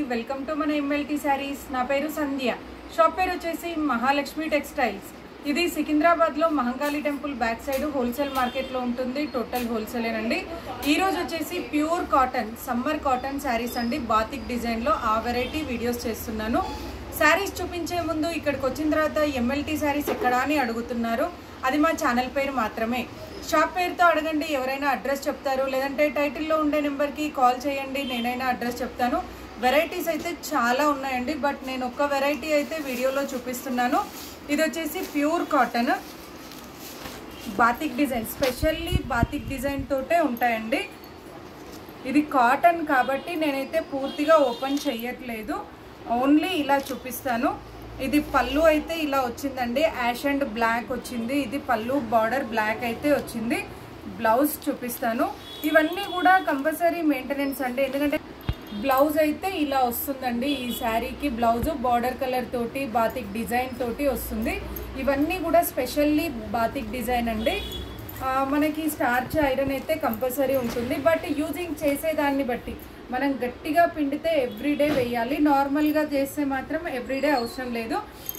Welcome to మన MLT saris. నా పేరు సంధ్య. షాప్ పేరు వచ్చేసి మహాలక్ష్మి టెక్స్టైల్స్. ఇది సికింద్రాబాద్లో Mahankali temple back side wholesale మార్కెట్లో ఉంటుంది. టోటల్ హోల్సేలేనండి. ఈరోజు వచ్చేసి pure cotton summer cotton saris అండి, బాతిక్ డిజైన్లో ఆ వెరైటీ వీడియోస్ చేస్తున్నాను. శారీస్ చూపించే ముందు ఇక్కడికి వచ్చిన తర్వాత ఎంఎల్టీ శారీస్ ఎక్కడా అని అడుగుతున్నారు. అది మా ఛానల్ పేరు మాత్రమే. షాప్ పేరుతో అడగండి, ఎవరైనా అడ్రస్ చెప్తారు. లేదంటే టైటిల్లో ఉండే నెంబర్కి కాల్ చేయండి, నేనైనా అడ్రస్ చెప్తాను. వెరైటీస్ అయితే చాలా ఉన్నాయండి, బట్ నేను ఒక్క వెరైటీ అయితే వీడియోలో చూపిస్తున్నాను. ఇది వచ్చేసి pure cotton batik design, specially batik design తోటే ఉంటాయండి. ఇది కాటన్ కాబట్టి నేనైతే పూర్తిగా ఓపెన్ చేయట్లేదు, ఓన్లీ ఇలా చూపిస్తాను. ఇది పళ్ళు అయితే ఇలా వచ్చిందండి, యాష్ అండ్ బ్లాక్ వచ్చింది. ఇది పళ్ళు బార్డర్ బ్లాక్ అయితే వచ్చింది. బ్లౌజ్ చూపిస్తాను. ఇవన్నీ కూడా కంపల్సరీ మెయింటెనెన్స్ అండి, ఎందుకంటే బ్లౌజ్ అయితే ఇలా వస్తుందండి. ఈ శారీకి బ్లౌజ్ బార్డర్ కలర్ తోటి బాతిక్ డిజైన్ తోటి వస్తుంది. ఇవన్నీ కూడా స్పెషల్లీ బాతిక్ డిజైన్ అండి. మనకి స్టార్చ్ ఐరన్ అయితే కంపల్సరీ ఉంటుంది, బట్ యూజింగ్ చేసేదాన్ని బట్టి మనం గట్టిగా పిండితే ఎవ్రీడే వేయాలి, నార్మల్గా చేస్తే మాత్రం ఎవ్రీడే అవసరం లేదు.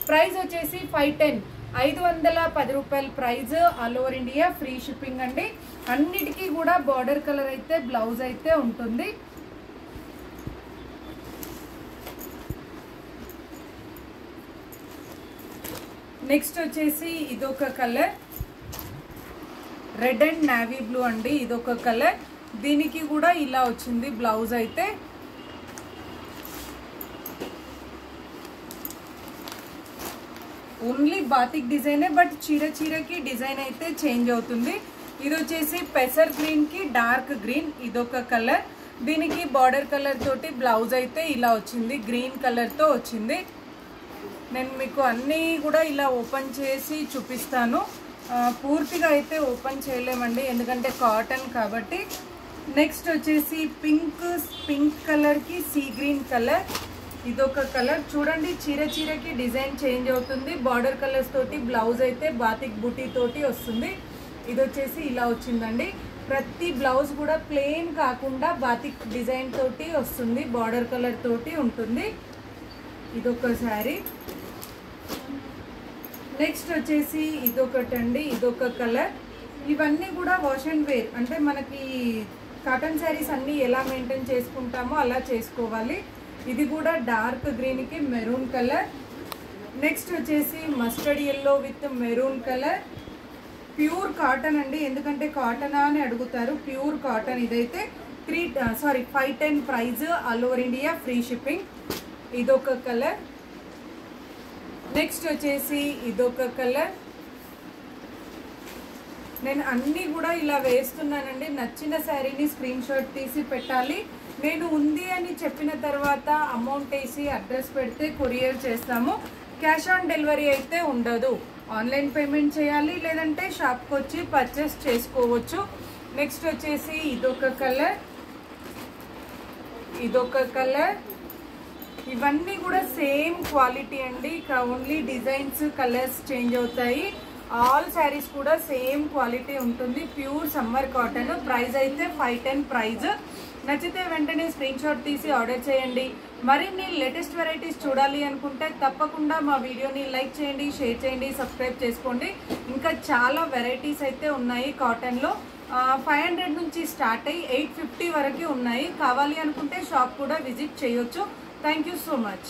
ప్రైస్ వచ్చేసి 510 రూపాయల price. All over India free shipping అండి. అన్నిటికీ కూడా బార్డర్ కలర్ అయితే బ్లౌజ్ అయితే ఉంటుంది. నెక్స్ట్ వచ్చేసి ఇదొక colour, red and navy blue అండి. ఇదొక కలర్, దీనికి కూడా ఇలా వచ్చింది బ్లౌజ్ అయితే. ఓన్లీ బాతిక్ డిజైనే, బట్ చీరకి డిజైన్ అయితే చేంజ్ అవుతుంది. ఇది వచ్చేసి పెసర్ గ్రీన్ కి డార్క్ గ్రీన్. ఇదొక కలర్, దీనికి బార్డర్ కలర్ తోటి బ్లౌజ్ అయితే ఇలా వచ్చింది, గ్రీన్ కలర్ తో వచ్చింది. నేను మీకు అన్నీ కూడా ఇలా ఓపెన్ చేసి చూపిస్తాను. పూర్తిగా అయితే ఓపెన్ చేయలేమండి, ఎందుకంటే కాటన్ కాబట్టి. నెక్స్ట్ వచ్చేసి పింక్ కలర్కి సీ గ్రీన్ కలర్. ఇదొక కలర్ చూడండి, చీరకి డిజైన్ చేంజ్ అవుతుంది. బార్డర్ కలర్స్ తోటి బ్లౌజ్ అయితే బాతిక్ బూటీ తోటి వస్తుంది. ఇది వచ్చేసి ఇలా వచ్చిందండి. ప్రతి బ్లౌజ్ కూడా ప్లెయిన్ కాకుండా బాతిక్ డిజైన్ తోటి వస్తుంది, బార్డర్ కలర్ తోటి ఉంటుంది. ఇదొక శారీ. నెక్స్ట్ వచ్చేసి ఇదొకటండి, ఇదొక కలర్. ఇవన్నీ కూడా వాష్ అండ్ వేర్, అంటే మనకి కాటన్ శారీస్ అన్నీ ఎలా మెయింటైన్ చేసుకుంటామో అలా చేసుకోవాలి. ఇది కూడా డార్క్ గ్రీన్కి మెరూన్ కలర్. నెక్స్ట్ వచ్చేసి mustard yellow with maroon colour. Pure cotton అండి, ఎందుకంటే కాటనా అని అడుగుతారు. Pure cotton. ఇదైతే 510 price. All over India free shipping. ఇదొక కలర్. నెక్స్ట్ వచ్చేసి ఇదొక కలర్. నేను అన్నీ కూడా ఇలా వేస్తున్నానండి. నచ్చిన శారీని స్క్రీన్ షాట్ తీసి పెట్టాలి. నేను ఉంది అని చెప్పిన తర్వాత అమౌంట్ వేసి అడ్రస్ పెడితే కొరియర్ చేస్తాము. క్యాష్ ఆన్ డెలివరీ అయితే ఉండదు. ఆన్లైన్ పేమెంట్ చేయాలి, లేదంటే షాప్కి వచ్చి పర్చేస్ చేసుకోవచ్చు. నెక్స్ట్ వచ్చేసి ఇదొక కలర్, ఇదొక కలర్. ఇవన్నీ కూడా సేమ్ క్వాలిటీ అండి, ఓన్లీ డిజైన్స్ కలర్స్ చేంజ్ అవుతాయి. ఆల్ శారీస్ కూడా సేమ్ క్వాలిటీ ఉంటుంది. Pure summer cotton. ప్రైస్ అయితే 510 ప్రైజ్. నచ్చితే వెంటనే స్క్రీన్ షాట్ తీసి ఆర్డర్ చేయండి. మరిన్ని లేటెస్ట్ వెరైటీస్ చూడాలి అనుకుంటే తప్పకుండా మా వీడియోని లైక్ చేయండి, షేర్ చేయండి, సబ్స్క్రైబ్ చేసుకోండి. ఇంకా చాలా వెరైటీస్ అయితే ఉన్నాయి కాటన్లో. 500 నుంచి స్టార్ట్ అయ్యి 850 వరకు ఉన్నాయి. కావాలి అనుకుంటే షాప్ కూడా విజిట్ చేయొచ్చు. Thank you so much.